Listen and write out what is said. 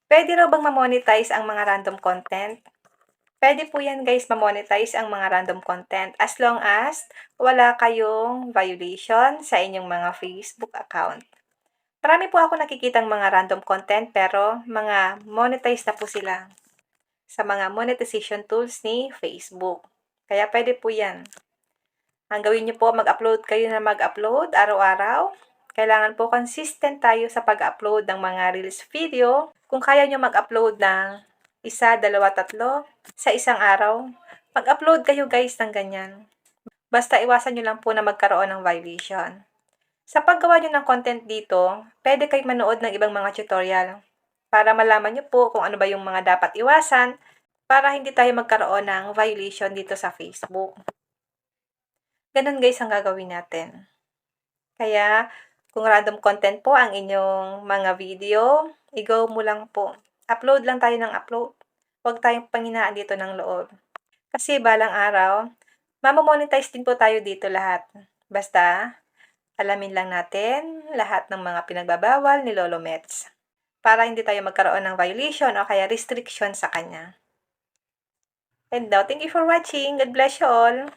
Puwede raw bang ma-monetize ang mga random content? Puwede po 'yan guys ma-monetize ang mga random content as long as wala kayong violation sa inyong mga Facebook account. Marami po ako nakikitang mga random content pero mga monetize na po sila sa mga monetization tools ni Facebook. Kaya puwede po 'yan. Ang gawin niyo po mag-upload kayo na mag-upload araw-araw. Kailangan po consistent tayo sa pag-upload ng mga reels video. Kung kaya niyo mag-upload ng 1, 2, 3 sa isang araw, mag-upload kayo guys ng ganyan. Basta iwasan niyo lang po na magkaroon ng violation. Sa paggawa niyo ng content dito, pwede kayong manood ng ibang mga tutorial para malaman niyo po kung ano ba yung mga dapat iwasan para hindi tayo magkaroon ng violation dito sa Facebook. Ganun guys ang gagawin natin. Kaya, kung random content po ang inyong mga video, i-go mo lang po. Upload lang tayo ng upload. Huwag tayong panghinaan dito ng loob. Kasi balang araw, mamamonetize din po tayo dito lahat. Basta, alamin lang natin lahat ng mga pinagbabawal ni Lolo Mets para hindi tayo magkaroon ng violation o kaya restriction sa kanya. And now, thank you for watching. God bless you all.